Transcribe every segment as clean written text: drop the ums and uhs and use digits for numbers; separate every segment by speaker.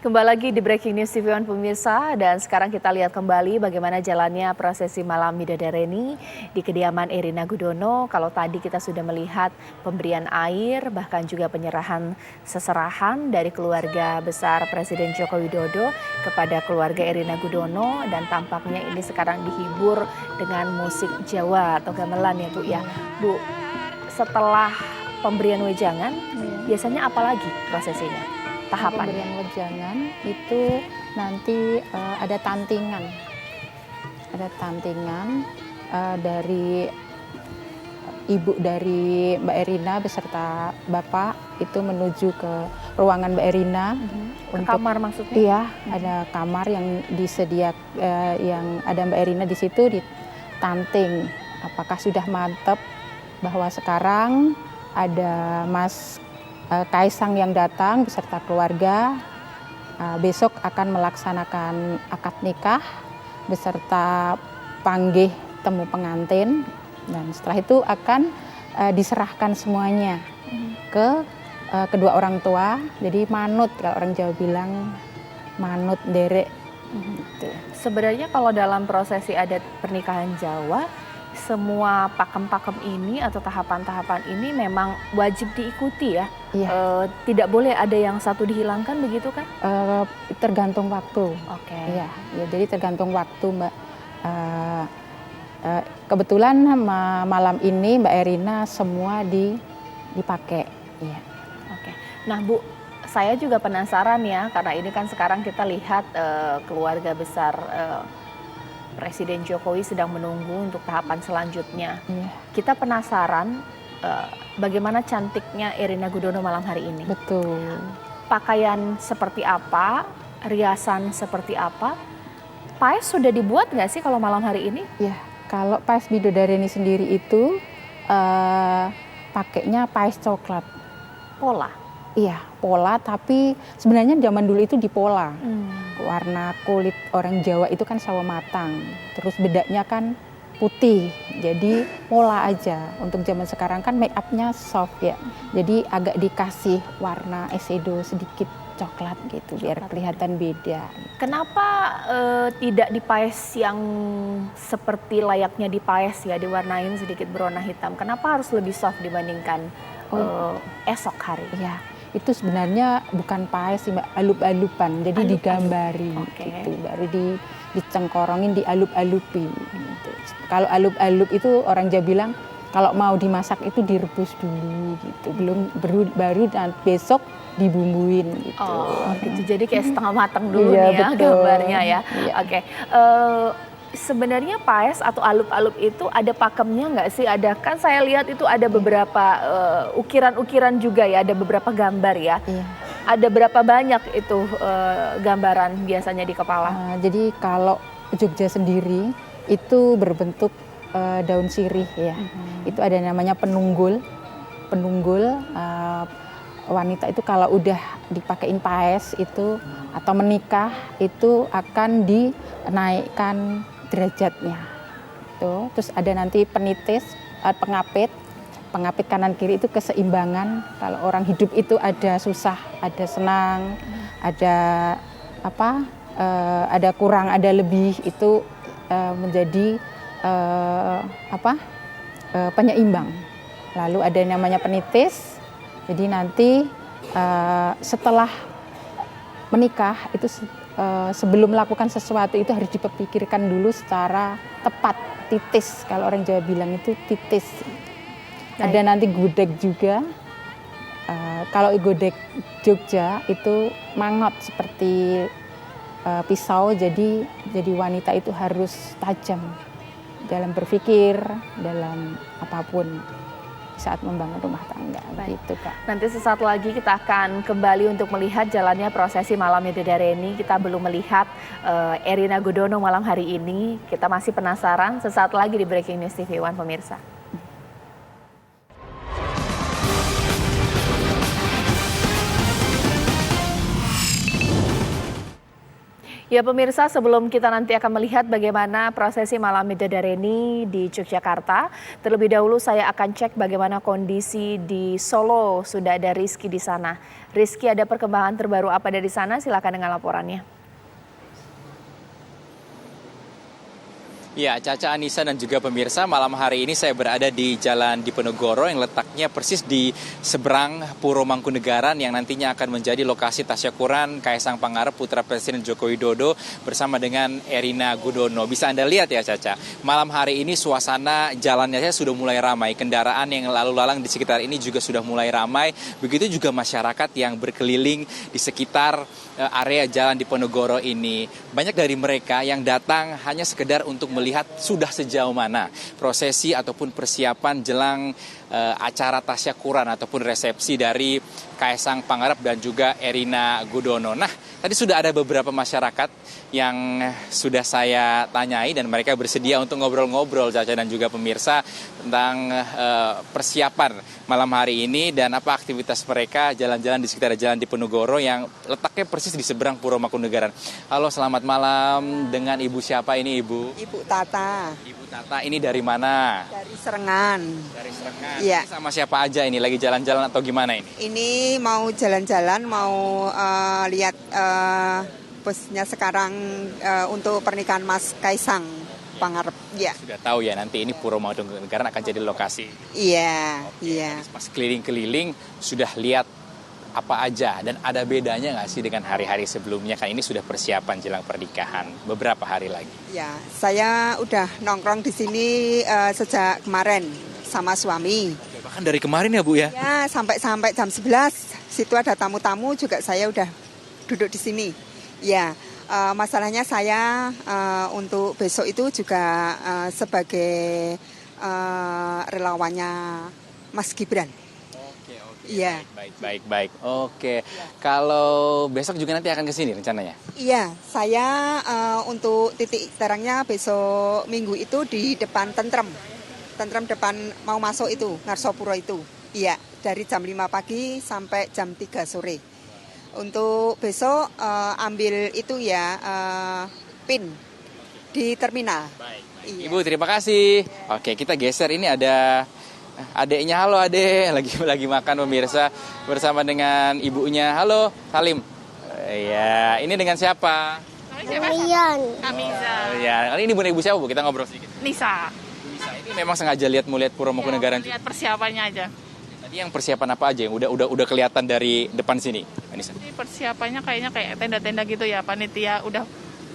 Speaker 1: Kembali lagi di Breaking News TV One pemirsa, dan sekarang kita lihat kembali bagaimana jalannya prosesi malam Midodareni di kediaman Erina Gudono. Kalau tadi kita sudah melihat pemberian air, bahkan juga penyerahan seserahan dari keluarga besar Presiden Joko Widodo kepada keluarga Erina Gudono, dan tampaknya ini sekarang dihibur dengan musik Jawa atau gamelan ya Bu ya. Bu, setelah pemberian wejangan, biasanya apa lagi prosesinya? Tahapan
Speaker 2: Pemberian wejangan itu nanti ada tantingan dari ibu dari Mbak Erina beserta bapak itu menuju ke ruangan Mbak Erina.
Speaker 1: Untuk kamar maksudnya?
Speaker 2: Iya, ada kamar yang disediakan, yang ada Mbak Erina di situ ditanting. Apakah sudah mantap bahwa sekarang ada Mas Kaisang yang datang beserta keluarga, besok akan melaksanakan akad nikah beserta panggih temu pengantin, dan setelah itu akan diserahkan semuanya ke kedua orang tua. Jadi manut, kalau orang Jawa bilang manut derek. Gitu.
Speaker 1: Sebenarnya kalau dalam prosesi adat pernikahan Jawa, semua pakem-pakem ini atau tahapan-tahapan ini memang wajib diikuti ya.
Speaker 2: Iya.
Speaker 1: Tidak boleh ada yang satu dihilangkan, begitu kan?
Speaker 2: Tergantung waktu.
Speaker 1: Oke.
Speaker 2: Iya, ya, jadi tergantung waktu Mbak. Kebetulan malam ini Mbak Erina semua dipakai. Iya.
Speaker 1: Oke. Nah Bu, saya juga penasaran ya, karena ini kan sekarang kita lihat keluarga besar Presiden Jokowi sedang menunggu untuk tahapan selanjutnya.
Speaker 2: Iya.
Speaker 1: Kita penasaran bagaimana cantiknya Erina Gudono malam hari ini.
Speaker 2: Betul.
Speaker 1: Pakaian seperti apa, riasan seperti apa, paes sudah dibuat nggak sih kalau malam hari ini?
Speaker 2: Ya, kalau paes Midodareni sendiri itu pakainya paes coklat.
Speaker 1: Pola?
Speaker 2: Iya, pola, tapi sebenarnya zaman dulu itu dipola. Warna kulit orang Jawa itu kan sawo matang, terus bedanya kan putih, jadi pola aja. Untuk zaman sekarang kan make upnya soft ya, jadi agak dikasih warna eyeshadow sedikit coklat gitu biar kelihatan beda.
Speaker 1: Kenapa tidak dipaes yang seperti layaknya dipaes ya, diwarnain sedikit berwarna hitam? Kenapa harus lebih soft dibandingkan esok hari?
Speaker 2: Ya, itu sebenarnya bukan paes sih Mbak, alup-alupan, jadi digambari gitu, baru dicengkorongin, dialup-alupin gitu. Kalau alup-alup itu orang Jawa bilang kalau mau dimasak itu direbus dulu gitu, baru dan besok dibumbuin gitu.
Speaker 1: Oh gitu, jadi kayak setengah matang dulu
Speaker 2: iya,
Speaker 1: nih ya
Speaker 2: betul.
Speaker 1: Gambarnya ya.
Speaker 2: Iya.
Speaker 1: Oke. Sebenarnya paes atau alup-alup itu ada pakemnya nggak sih? Ada, kan saya lihat itu ada beberapa ukiran-ukiran juga ya, ada beberapa gambar ya.
Speaker 2: Iya.
Speaker 1: Ada berapa banyak itu gambaran biasanya di kepala?
Speaker 2: Jadi kalau Jogja sendiri itu berbentuk daun sirih ya. Itu ada namanya penunggul. Wanita itu kalau udah dipakein paes itu atau menikah itu akan dinaikkan derajatnya. Tuh, terus ada nanti penitis, pengapit kanan kiri itu keseimbangan. Kalau orang hidup itu ada susah, ada senang, ada apa? Ada kurang, ada lebih, itu menjadi penyeimbang. Lalu ada yang namanya penitis. Jadi nanti setelah menikah itu sebelum melakukan sesuatu itu harus dipikirkan dulu secara tepat, titis. Kalau orang Jawa bilang itu titis. Ada nanti gudeg juga. Kalau gudeg Jogja itu mangot seperti pisau. Jadi wanita itu harus tajam dalam berpikir, dalam apapun saat membangun rumah tangga. Gitu, Kak.
Speaker 1: Nanti sesaat lagi kita akan kembali untuk melihat jalannya prosesi malam Midodareni. Kita belum melihat Erina Gudono malam hari ini. Kita masih penasaran. Sesaat lagi di Breaking News TV One pemirsa. Ya pemirsa, sebelum kita nanti akan melihat bagaimana prosesi malam Midodareni di Yogyakarta, terlebih dahulu saya akan cek bagaimana kondisi di Solo. Sudah ada Rizky di sana. Rizky, ada perkembangan terbaru apa dari sana? Silakan dengan laporannya.
Speaker 3: Ya, Caca, Anissa dan juga pemirsa, malam hari ini saya berada di Jalan Diponegoro yang letaknya persis di seberang Puro Mangkunegaran yang nantinya akan menjadi lokasi tasyakuran Kaisang Pangarep putra Presiden Joko Widodo bersama dengan Erina Gudono. Bisa Anda lihat ya, Caca, malam hari ini suasana jalannya sudah mulai ramai, kendaraan yang lalu lalang di sekitar ini juga sudah mulai ramai, begitu juga masyarakat yang berkeliling di sekitar area Jalan Diponegoro ini. Banyak dari mereka yang datang hanya sekedar untuk melihat sudah sejauh mana prosesi ataupun persiapan jelang acara tasyakuran ataupun resepsi dari Kaisang Pangarep dan juga Erina Gudono. Nah, tadi sudah ada beberapa masyarakat yang sudah saya tanyai dan mereka bersedia untuk ngobrol-ngobrol, Caca dan juga pemirsa, tentang persiapan malam hari ini dan apa aktivitas mereka jalan-jalan di sekitar Jalan Diponegoro yang letaknya persis di seberang Puro Mangkunegaran. Halo, selamat malam. Dengan Ibu siapa ini, Ibu?
Speaker 4: Ibu Tata.
Speaker 3: Ibu Tata, ini dari mana?
Speaker 4: Dari Serengan.
Speaker 3: Dari Serengan.
Speaker 4: Iya.
Speaker 3: Ini sama siapa aja ini? Lagi jalan-jalan atau gimana ini?
Speaker 4: Ini mau jalan-jalan, mau lihat busnya sekarang untuk pernikahan Mas Kaisang Pangarep. Ya.
Speaker 3: Sudah tahu ya, nanti ini Puro Mangkunegaran akan jadi lokasi.
Speaker 4: Iya, iya.
Speaker 3: Pas keliling-keliling sudah lihat apa aja dan ada bedanya nggak sih dengan hari-hari sebelumnya? Kan ini sudah persiapan jelang pernikahan beberapa hari lagi.
Speaker 4: Ya, saya udah nongkrong di sini sejak kemarin sama suami.
Speaker 3: Bahkan dari kemarin ya, Bu ya?
Speaker 4: Ya, sampai jam 11. Situ ada tamu-tamu juga saya udah duduk di sini. Ya, masalahnya saya untuk besok itu juga sebagai relawannya Mas Gibran.
Speaker 3: Oke.
Speaker 4: Iya.
Speaker 3: Baik. Oke. Kalau besok juga nanti akan ke sini rencananya?
Speaker 4: Iya, saya untuk titik terangnya besok Minggu itu di depan Tentrem depan mau masuk itu, Ngarsopuro itu. Iya, dari jam 5 pagi sampai jam 3 sore. Untuk besok ambil itu ya, PIN di terminal.
Speaker 3: Baik.
Speaker 4: Iya.
Speaker 3: Ibu, terima kasih. Oke, kita geser. Ini ada adeknya. Halo adek, lagi makan pemirsa bersama dengan ibunya. Halo Salim. Iya, ini dengan siapa?
Speaker 5: Rian.
Speaker 6: Kamiza.
Speaker 3: Ya, ini ibu siapa, Bu? Kita ngobrol sedikit.
Speaker 6: Nisa.
Speaker 3: Nisa, ini memang sengaja lihat Puro Mangkunegaran.
Speaker 6: Lihat persiapannya aja.
Speaker 3: Tadi yang persiapan apa aja yang udah kelihatan dari depan sini, Nisa?
Speaker 6: Jadi persiapannya kayaknya kayak tenda-tenda gitu ya, panitia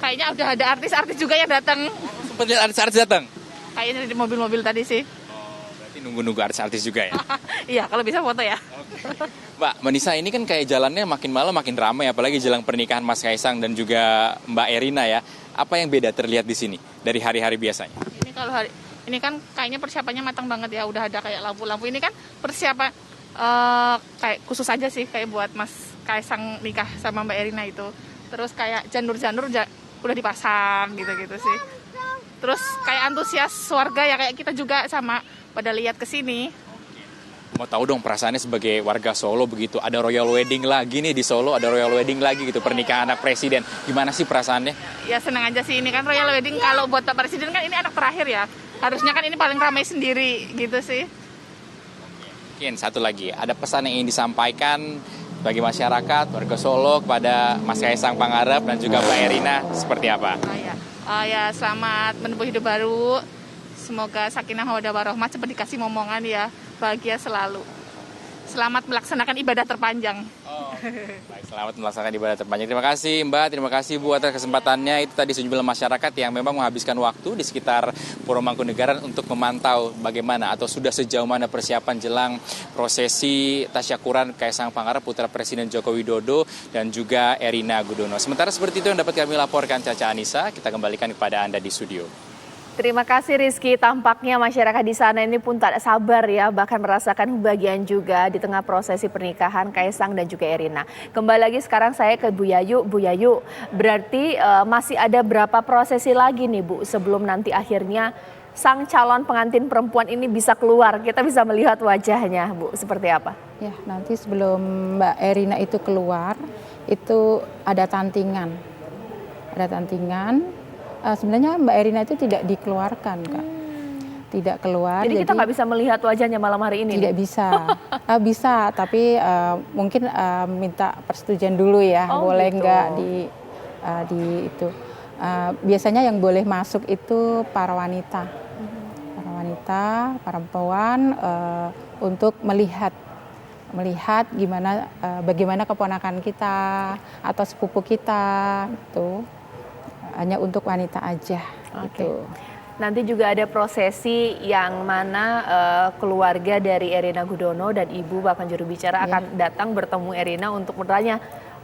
Speaker 6: kayaknya udah ada artis-artis juga yang datang.
Speaker 3: Sempat lihat artis-artis datang?
Speaker 6: Kayaknya di mobil-mobil tadi sih.
Speaker 3: Berarti nunggu artis-artis juga ya?
Speaker 6: Iya, kalau bisa foto ya.
Speaker 3: Mbak Nisa, ini kan kayak jalannya makin malam makin ramai, apalagi jelang pernikahan Mas Kaisang dan juga Mbak Erina ya. Apa yang beda terlihat di sini dari hari-hari biasanya?
Speaker 6: Ini kan kayaknya persiapannya matang banget ya, udah ada kayak lampu-lampu. Ini kan persiapan kayak khusus aja sih, kayak buat Mas Kaisang nikah sama Mbak Erina itu. Terus kayak janur-janur udah dipasang gitu-gitu sih. Terus kayak antusias warga ya kayak kita juga sama pada lihat ke sini.
Speaker 3: Mau tahu dong perasaannya sebagai warga Solo begitu. Ada royal wedding lagi nih di Solo, ada royal wedding lagi gitu, pernikahan anak presiden. Gimana sih perasaannya?
Speaker 6: Ya senang aja sih, ini kan royal wedding kalau buat Pak Presiden kan ini anak terakhir ya. Harusnya kan ini paling ramai sendiri gitu sih.
Speaker 3: Mungkin satu lagi, ada pesan yang ingin disampaikan bagi masyarakat, warga Solo kepada Mas Kaisang Pangarep dan juga Mbak Erina seperti apa?
Speaker 6: Ya selamat menempuh hidup baru. Semoga sakinah mawaddah warahmah cepat dikasih momongan ya. Bahagia selalu. Selamat melaksanakan ibadah terpanjang.
Speaker 3: Baik, selamat melaksanakan ibadah terpanjang. Terima kasih Mbak, terima kasih Bu atas kesempatannya. Itu tadi sejumlah masyarakat yang memang menghabiskan waktu di sekitar Puro Mangkunegaran untuk memantau bagaimana atau sudah sejauh mana persiapan jelang prosesi tasyakuran Kaisang Pangarep putra Presiden Joko Widodo dan juga Erina Gudono. Sementara seperti itu yang dapat kami laporkan, Caca, Anissa. Kita kembalikan kepada Anda di studio.
Speaker 1: Terima kasih Rizky, tampaknya masyarakat di sana ini pun tak sabar ya, bahkan merasakan kebahagiaan juga di tengah prosesi pernikahan Kaisang dan juga Erina. Kembali lagi sekarang saya ke Bu Yayu. Bu Yayu, berarti masih ada berapa prosesi lagi nih Bu sebelum nanti akhirnya sang calon pengantin perempuan ini bisa keluar, kita bisa melihat wajahnya Bu, seperti apa?
Speaker 2: Ya, nanti sebelum Mbak Erina itu keluar, itu ada tantingan. ada tantingan. Sebenarnya Mbak Erina itu tidak dikeluarkan, Kak. Tidak keluar.
Speaker 1: Jadi kita nggak bisa melihat wajahnya malam hari ini?
Speaker 2: Tidak bisa. Bisa, tapi mungkin minta persetujuan dulu ya, boleh
Speaker 1: gitu.
Speaker 2: nggak di itu. Biasanya yang boleh masuk itu para wanita, para perempuan untuk melihat bagaimana keponakan kita atau sepupu kita itu hanya untuk wanita aja. Gitu.
Speaker 1: Nanti juga ada prosesi yang mana keluarga dari Erina Gudono dan ibu bahkan juru bicara akan datang bertemu Erina untuk bertanya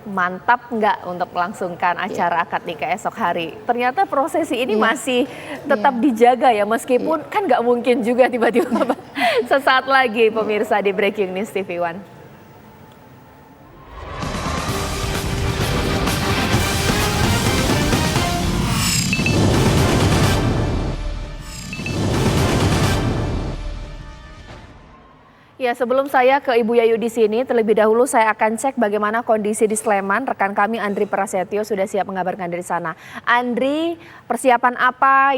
Speaker 1: mantap nggak untuk melangsungkan acara akad nikah esok hari. Ternyata prosesi ini masih tetap dijaga ya, meskipun kan nggak mungkin juga tiba-tiba sesaat lagi pemirsa di Breaking News TV One. Ya, sebelum saya ke Ibu Yayu di sini, terlebih dahulu saya akan cek bagaimana kondisi di Sleman. Rekan kami Andri Prasetyo sudah siap mengabarkan dari sana. Andri, persiapan apa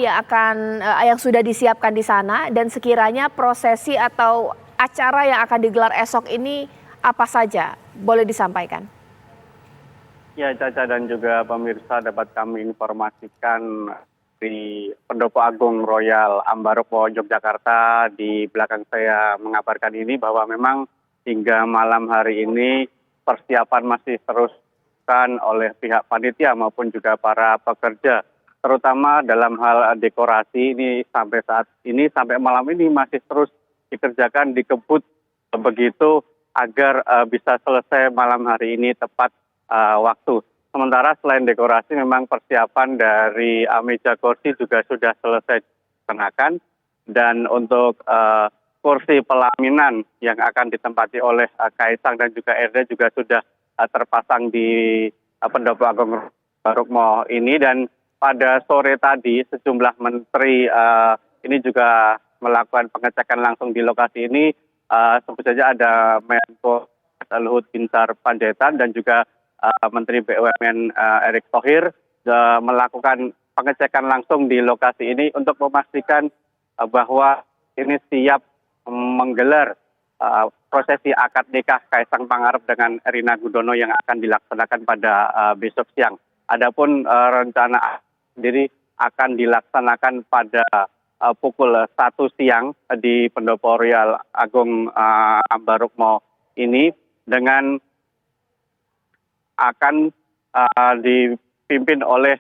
Speaker 1: yang sudah disiapkan di sana, dan sekiranya prosesi atau acara yang akan digelar esok ini apa saja? Boleh disampaikan.
Speaker 5: Ya, Caca dan juga pemirsa, dapat kami informasikan di Pendopo Agung Royal Ambarukmo Yogyakarta. Di belakang saya mengabarkan ini bahwa memang hingga malam hari ini persiapan masih terus dilakukan oleh pihak panitia maupun juga para pekerja, terutama dalam hal dekorasi ini sampai malam ini masih terus dikerjakan, dikebut begitu agar bisa selesai malam hari ini tepat waktu. Sementara selain dekorasi, memang persiapan dari meja kursi juga sudah selesai dikenakan, dan untuk kursi pelaminan yang akan ditempati oleh Kaisang dan juga Erina juga sudah terpasang di Pendopo Agung Ambarukmo ini. Dan pada sore tadi sejumlah menteri ini juga melakukan pengecekan langsung di lokasi ini. Sebut saja ada Menko Luhut Binsar Panjaitan dan juga Menteri BUMN Erick Thohir melakukan pengecekan langsung di lokasi ini untuk memastikan bahwa ini siap menggelar prosesi akad nikah Kaisang Pangarep dengan Erina Gudono yang akan dilaksanakan pada besok siang. Adapun rencana sendiri akan dilaksanakan pada pukul 1 siang di Pendopo Royal Agung Ambarukmo ini, dengan akan dipimpin oleh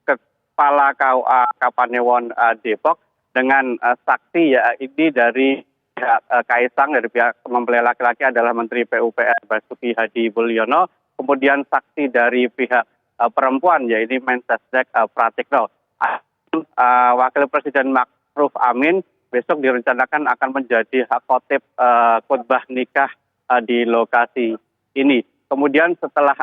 Speaker 5: Kepala KUA Kapanewon Depok dengan saksi ya ini dari pihak Kaisang, dari pihak mempelai laki-laki adalah Menteri PUPR Basuki Hadi Mulyono, kemudian saksi dari pihak perempuan ya ini Mensesnek Pratikno. Wakil Presiden Ma'ruf Amin besok direncanakan akan menjadi khotib khutbah nikah di lokasi ini. Kemudian setelah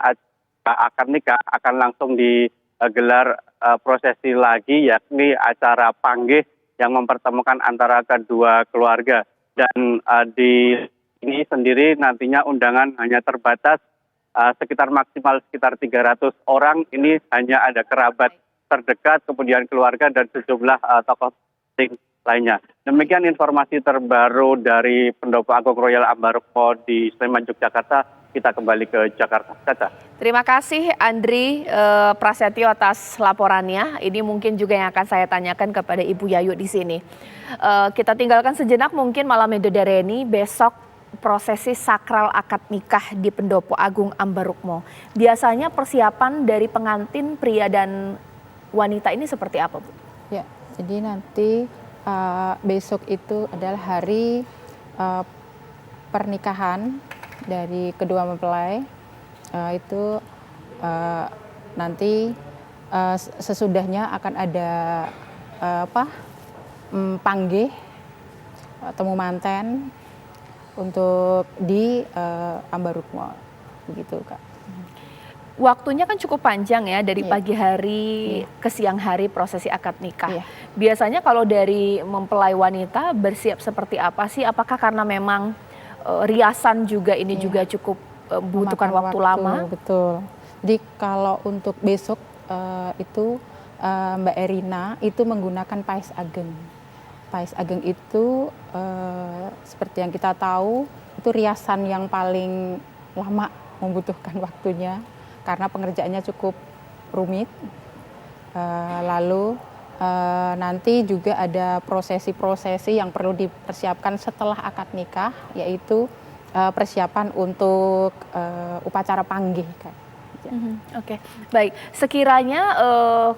Speaker 5: akad nikah akan langsung digelar prosesi lagi, yakni acara panggih yang mempertemukan antara kedua keluarga. Dan di ini sendiri nantinya undangan hanya terbatas maksimal sekitar 300 orang. Ini hanya ada kerabat terdekat, kemudian keluarga dan sejumlah tokoh penting lainnya. Demikian informasi terbaru dari Pendopo Agung Royal Ambarukmo di Sleman, Yogyakarta. Kita kembali ke Jakarta. Caca.
Speaker 1: Terima kasih Andri Prasetyo atas laporannya. Ini mungkin juga yang akan saya tanyakan kepada Ibu Yayu di sini. Kita tinggalkan sejenak mungkin malam Midodareni, besok prosesi sakral akad nikah di Pendopo Agung Ambarukmo. Biasanya persiapan dari pengantin pria dan wanita ini seperti apa, Bu?
Speaker 2: Ya, jadi nanti besok itu adalah hari pernikahan dari kedua mempelai. Itu nanti sesudahnya akan ada panggih temu manten untuk di Ambarukmo, begitu Kak.
Speaker 1: Waktunya kan cukup panjang ya, dari pagi hari ke siang hari prosesi akad nikah. Biasanya kalau dari mempelai wanita bersiap seperti apa sih? Apakah karena memang riasan juga ini juga cukup membutuhkan waktu lama?
Speaker 2: Betul. Jadi kalau untuk besok itu Mbak Erina itu menggunakan Pais Ageng. Pais Ageng itu seperti yang kita tahu itu riasan yang paling lama membutuhkan waktunya karena pengerjaannya cukup rumit. Lalu nanti juga ada prosesi-prosesi yang perlu dipersiapkan setelah akad nikah, yaitu persiapan untuk upacara panggih.
Speaker 1: Oke, baik. Sekiranya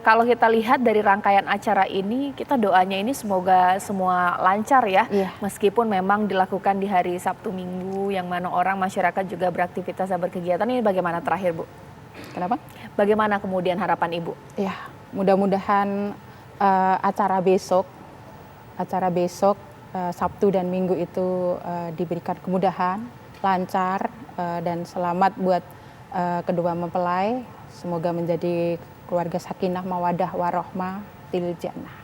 Speaker 1: kalau kita lihat dari rangkaian acara ini, kita doanya ini semoga semua lancar ya.
Speaker 2: Iya.
Speaker 1: Meskipun memang dilakukan di hari Sabtu Minggu, yang mana orang masyarakat juga beraktivitas dan berkegiatan. Ini bagaimana terakhir, Bu?
Speaker 2: Kenapa?
Speaker 1: Bagaimana kemudian harapan Ibu?
Speaker 2: Ya, mudah-mudahan acara besok Sabtu dan Minggu itu diberikan kemudahan, lancar dan selamat buat kedua mempelai. Semoga menjadi keluarga sakinah mawadah warohmah til jannah.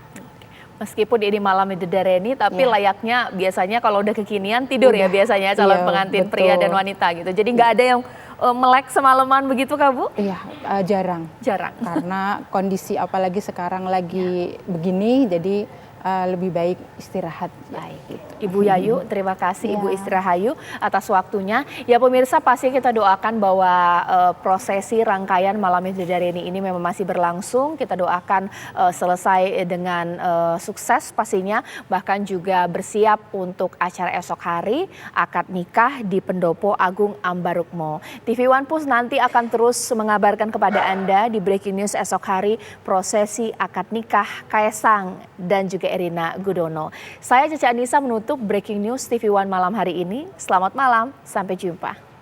Speaker 1: Meskipun ini malam Midodareni, tapi layaknya biasanya kalau udah kekinian tidur ya biasanya calon pengantin pria dan wanita gitu. Jadi nggak ada yang melek semalaman begitu Kak Bu?
Speaker 2: Iya, jarang.
Speaker 1: Jarang.
Speaker 2: Karena kondisi apalagi sekarang lagi begini, jadi lebih baik istirahat.
Speaker 1: Baik, Ibu Yayu, terima kasih Ibu
Speaker 2: Ya.
Speaker 1: Istirahayu atas waktunya. Ya pemirsa, pasti kita doakan bahwa prosesi rangkaian malam Midodareni ini memang masih berlangsung. Kita doakan selesai dengan sukses pastinya, bahkan juga bersiap untuk acara esok hari akad nikah di Pendopo Agung Ambarukmo. TV One Plus nanti akan terus mengabarkan kepada Anda di breaking news esok hari prosesi akad nikah Kaesang dan juga Erina Gudono. Saya Caca Anissa menutup breaking news TV One malam hari ini. Selamat malam, sampai jumpa.